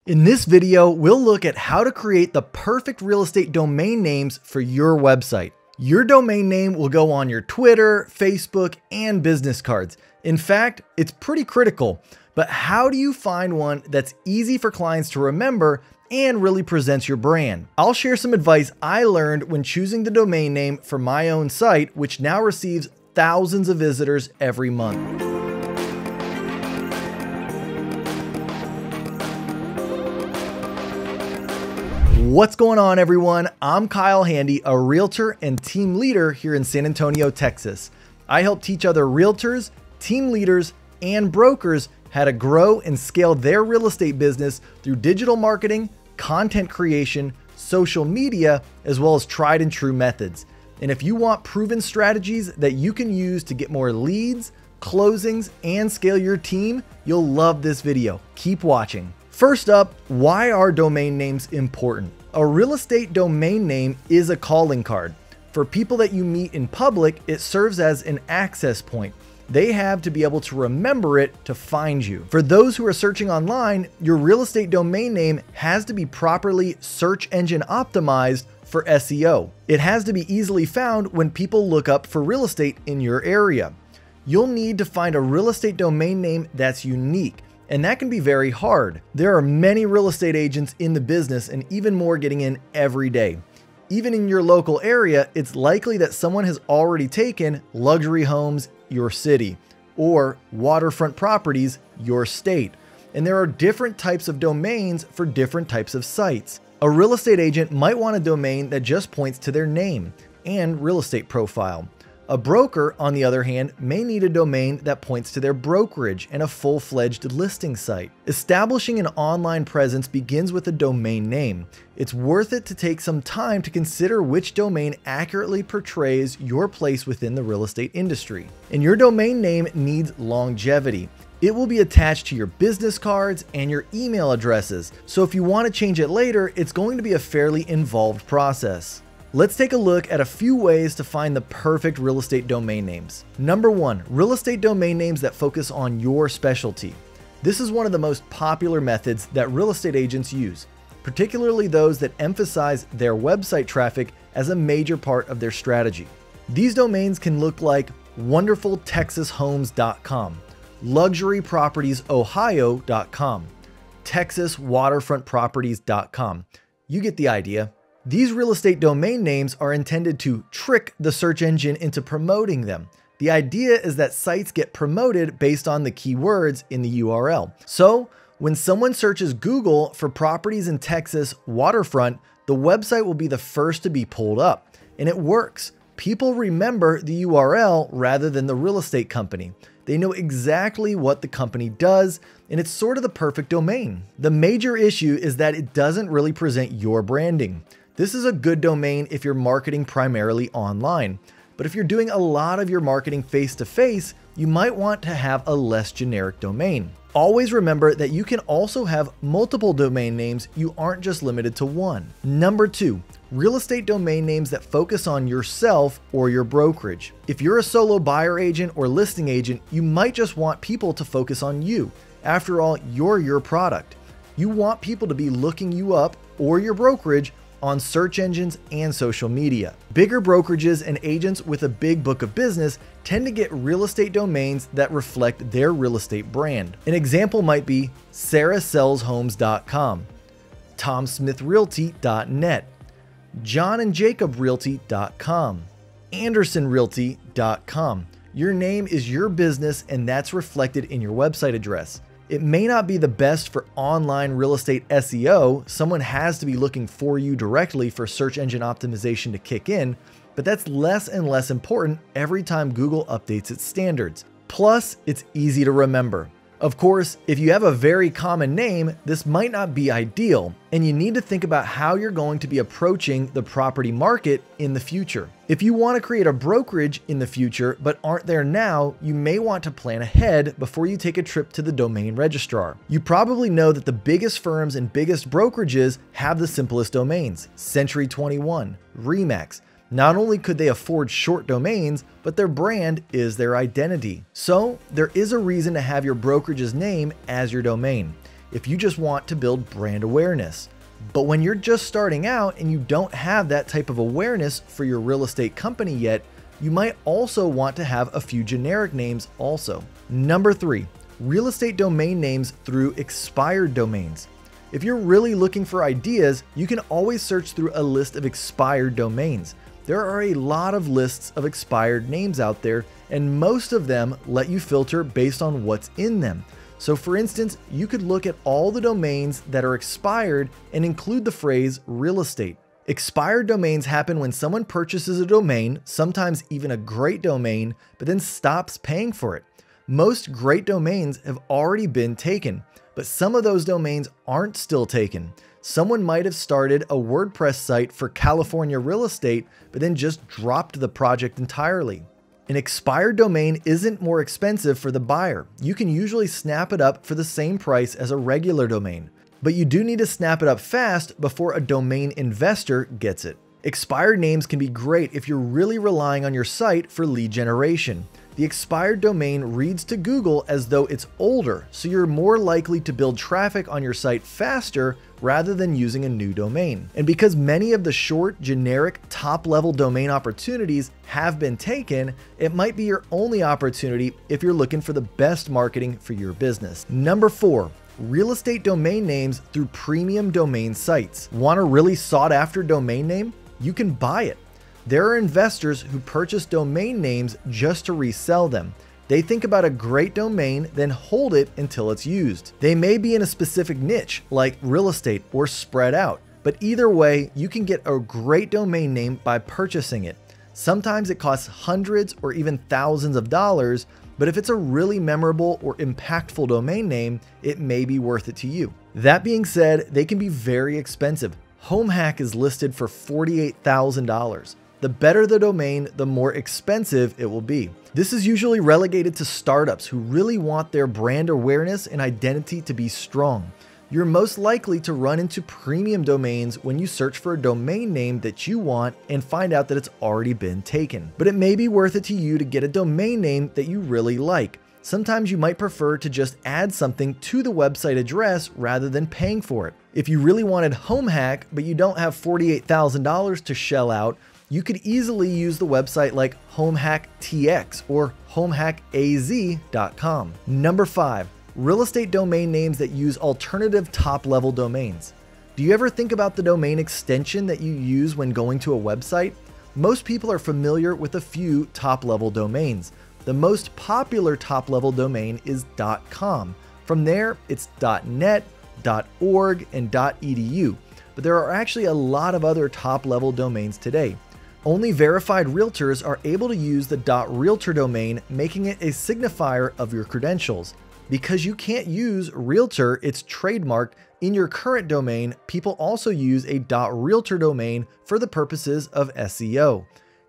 In this video, we'll look at how to create the perfect real estate domain names for your website. Your domain name will go on your Twitter, Facebook, and business cards. In fact, it's pretty critical. But how do you find one that's easy for clients to remember and really presents your brand? I'll share some advice I learned when choosing the domain name for my own site, which now receives thousands of visitors every month. What's going on, everyone? I'm Kyle Handy, a realtor and team leader here in San Antonio, Texas. I help teach other realtors, team leaders, and brokers how to grow and scale their real estate business through digital marketing, content creation, social media, as well as tried and true methods. And if you want proven strategies that you can use to get more leads, closings, and scale your team, you'll love this video. Keep watching. First up, why are domain names important? A real estate domain name is a calling card. For people that you meet in public, it serves as an access point. They have to be able to remember it to find you. For those who are searching online, your real estate domain name has to be properly search engine optimized for SEO. It has to be easily found when people look up for real estate in your area. You'll need to find a real estate domain name that's unique, and that can be very hard. There are many real estate agents in the business and even more getting in every day. Even in your local area, it's likely that someone has already taken luxury homes, your city, or waterfront properties, your state. And there are different types of domains for different types of sites. A real estate agent might want a domain that just points to their name and real estate profile. A broker, on the other hand, may need a domain that points to their brokerage and a full-fledged listing site. Establishing an online presence begins with a domain name. It's worth it to take some time to consider which domain accurately portrays your place within the real estate industry. And your domain name needs longevity. It will be attached to your business cards and your email addresses, so if you want to change it later, it's going to be a fairly involved process. Let's take a look at a few ways to find the perfect real estate domain names. Number one, real estate domain names that focus on your specialty. This is one of the most popular methods that real estate agents use, particularly those that emphasize their website traffic as a major part of their strategy. These domains can look like wonderfultexashomes.com, luxurypropertiesohio.com, texaswaterfrontproperties.com. You get the idea. These real estate domain names are intended to trick the search engine into promoting them. The idea is that sites get promoted based on the keywords in the URL. So when someone searches Google for properties in Texas waterfront, the website will be the first to be pulled up. And it works. People remember the URL rather than the real estate company. They know exactly what the company does, and it's sort of the perfect domain. The major issue is that it doesn't really present your branding. This is a good domain if you're marketing primarily online, but if you're doing a lot of your marketing face-to-face, you might want to have a less generic domain. Always remember that you can also have multiple domain names. You aren't just limited to one. Number two, real estate domain names that focus on yourself or your brokerage. If you're a solo buyer agent or listing agent, you might just want people to focus on you. After all, you're your product. You want people to be looking you up or your brokerage on search engines and social media. Bigger brokerages and agents with a big book of business tend to get real estate domains that reflect their real estate brand. An example might be sarahsellshomes.com, tomsmithrealty.net, johnandjacobrealty.com, andersonrealty.com. Your name is your business, and that's reflected in your website address. It may not be the best for online real estate SEO. Someone has to be looking for you directly for search engine optimization to kick in, but that's less and less important every time Google updates its standards. Plus, it's easy to remember. Of course, if you have a very common name, this might not be ideal, and you need to think about how you're going to be approaching the property market in the future. If you want to create a brokerage in the future but aren't there now, you may want to plan ahead before you take a trip to the domain registrar. You probably know that the biggest firms and biggest brokerages have the simplest domains: Century 21, Remax. Not only could they afford short domains, but their brand is their identity. So there is a reason to have your brokerage's name as your domain. if you just want to build brand awareness. But when you're just starting out and you don't have that type of awareness for your real estate company yet, you might also want to have a few generic names also. Number 3, real estate domain names through expired domains. If you're really looking for ideas, you can always search through a list of expired domains. There are a lot of lists of expired names out there, and most of them let you filter based on what's in them. So for instance, you could look at all the domains that are expired and include the phrase real estate. Expired domains happen when someone purchases a domain, sometimes even a great domain, but then stops paying for it. Most great domains have already been taken, but some of those domains aren't still taken. Someone might have started a WordPress site for California real estate, but then just dropped the project entirely. An expired domain isn't more expensive for the buyer. You can usually snap it up for the same price as a regular domain, but you do need to snap it up fast before a domain investor gets it. Expired names can be great if you're really relying on your site for lead generation. The expired domain reads to Google as though it's older, so you're more likely to build traffic on your site faster rather than using a new domain. And because many of the short, generic, top-level domain opportunities have been taken, it might be your only opportunity if you're looking for the best marketing for your business. Number 4, real estate domain names through premium domain sites. Want a really sought-after domain name? You can buy it. There are investors who purchase domain names just to resell them. They think about a great domain, then hold it until it's used. They may be in a specific niche, like real estate or spread out, but either way, you can get a great domain name by purchasing it. Sometimes it costs hundreds or even thousands of dollars, but if it's a really memorable or impactful domain name, it may be worth it to you. That being said, they can be very expensive. HomeHack is listed for $48,000. The better the domain, the more expensive it will be. This is usually relegated to startups who really want their brand awareness and identity to be strong. You're most likely to run into premium domains when you search for a domain name that you want and find out that it's already been taken. But it may be worth it to you to get a domain name that you really like. Sometimes you might prefer to just add something to the website address rather than paying for it. If you really wanted HomeHack, but you don't have $48,000 to shell out, you could easily use the website like HomeHackTX or HomeHackAZ.com. Number 5, real estate domain names that use alternative top-level domains. Do you ever think about the domain extension that you use when going to a website? Most people are familiar with a few top-level domains. The most popular top-level domain is .com. From there, it's .net, .org, and .edu. But there are actually a lot of other top-level domains today. Only verified realtors are able to use the .realtor domain, making it a signifier of your credentials. Because you can't use realtor, it's trademarked, in your current domain, people also use a .realtor domain for the purposes of SEO.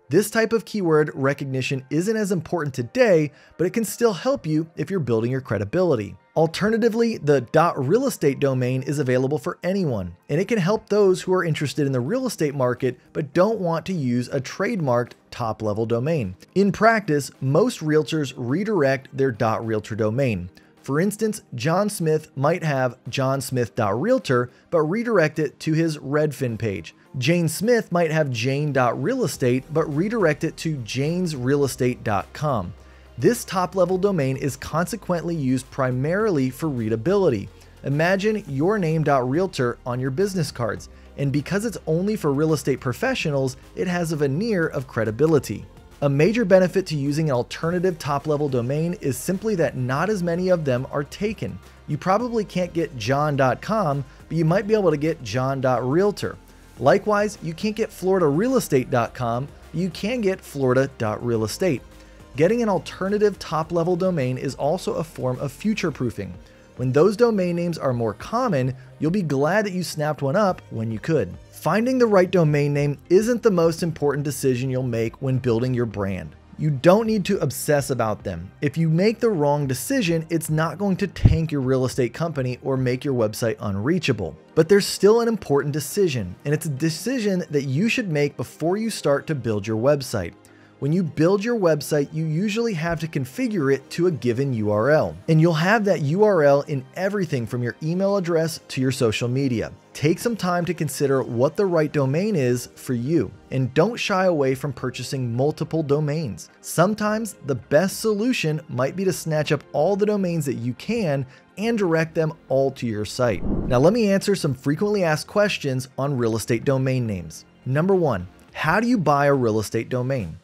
This type of keyword recognition isn't as important today, but it can still help you if you're building your credibility. Alternatively, the .real estate domain is available for anyone, and it can help those who are interested in the real estate market but don't want to use a trademarked top-level domain. In practice, most realtors redirect their .realtor domain. For instance, John Smith might have johnsmith.realtor, but redirect it to his Redfin page. Jane Smith might have jane.realestate, but redirect it to janesrealestate.com. This top-level domain is consequently used primarily for readability. Imagine your name.realtor on your business cards, and because it's only for real estate professionals, it has a veneer of credibility. A major benefit to using an alternative top-level domain is simply that not as many of them are taken. You probably can't get john.com, but you might be able to get john.realtor. Likewise, you can't get floridarealestate.com, but you can get florida.realestate. Getting an alternative top-level domain is also a form of future-proofing. When those domain names are more common, you'll be glad that you snapped one up when you could. Finding the right domain name isn't the most important decision you'll make when building your brand. You don't need to obsess about them. If you make the wrong decision, it's not going to tank your real estate company or make your website unreachable. But there's still an important decision, and it's a decision that you should make before you start to build your website. When you build your website, you usually have to configure it to a given URL, and you'll have that URL in everything from your email address to your social media. Take some time to consider what the right domain is for you, and don't shy away from purchasing multiple domains. Sometimes the best solution might be to snatch up all the domains that you can and direct them all to your site. Now let me answer some frequently asked questions on real estate domain names. Number 1, how do you buy a real estate domain?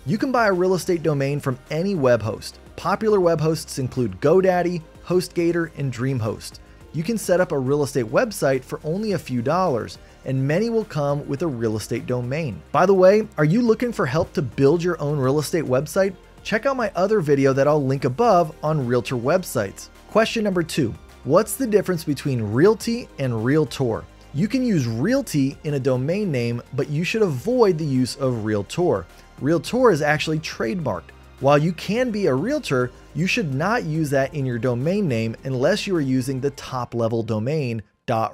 You can buy a real estate domain from any web host. Popular web hosts include GoDaddy, HostGator, and DreamHost. You can set up a real estate website for only a few dollars, and many will come with a real estate domain. By the way, are you looking for help to build your own real estate website? Check out my other video that I'll link above on realtor websites. Question number 2, what's the difference between realty and realtor? You can use realty in a domain name, but you should avoid the use of realtor. Realtor is actually trademarked. While you can be a realtor, you should not use that in your domain name unless you are using the top-level domain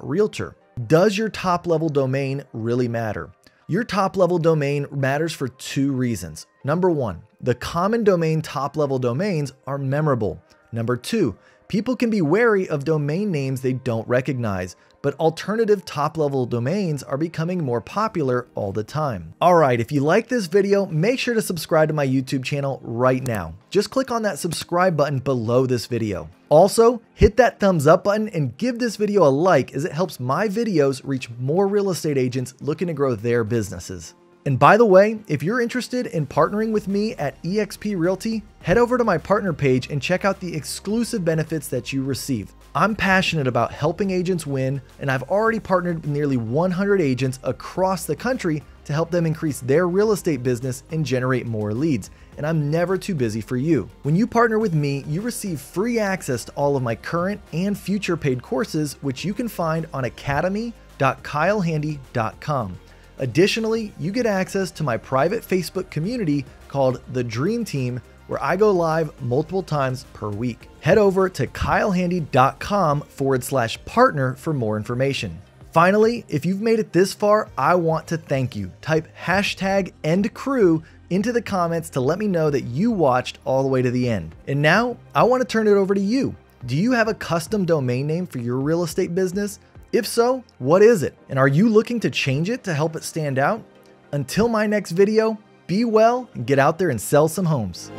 .realtor. Does your top-level domain really matter? Your top-level domain matters for 2 reasons. Number 1, the common domain top-level domains are memorable. Number 2, people can be wary of domain names they don't recognize, but alternative top-level domains are becoming more popular all the time. Alright, if you like this video, make sure to subscribe to my YouTube channel right now. Just click on that subscribe button below this video. Also, hit that thumbs up button and give this video a like as it helps my videos reach more real estate agents looking to grow their businesses. And by the way, if you're interested in partnering with me at eXp Realty, head over to my partner page and check out the exclusive benefits that you receive. I'm passionate about helping agents win, and I've already partnered with nearly 100 agents across the country to help them increase their real estate business and generate more leads, and I'm never too busy for you. When you partner with me, you receive free access to all of my current and future paid courses, which you can find on academy.kylehandy.com. Additionally, you get access to my private Facebook community called The Dream Team, where I go live multiple times per week. Head over to kylehandy.com/partner for more information. Finally, if you've made it this far, I want to thank you. Type #EndCrew into the comments to let me know that you watched all the way to the end. And now I want to turn it over to you. Do you have a custom domain name for your real estate business? If so, what is it? And are you looking to change it to help it stand out? Until my next video, be well and get out there and sell some homes.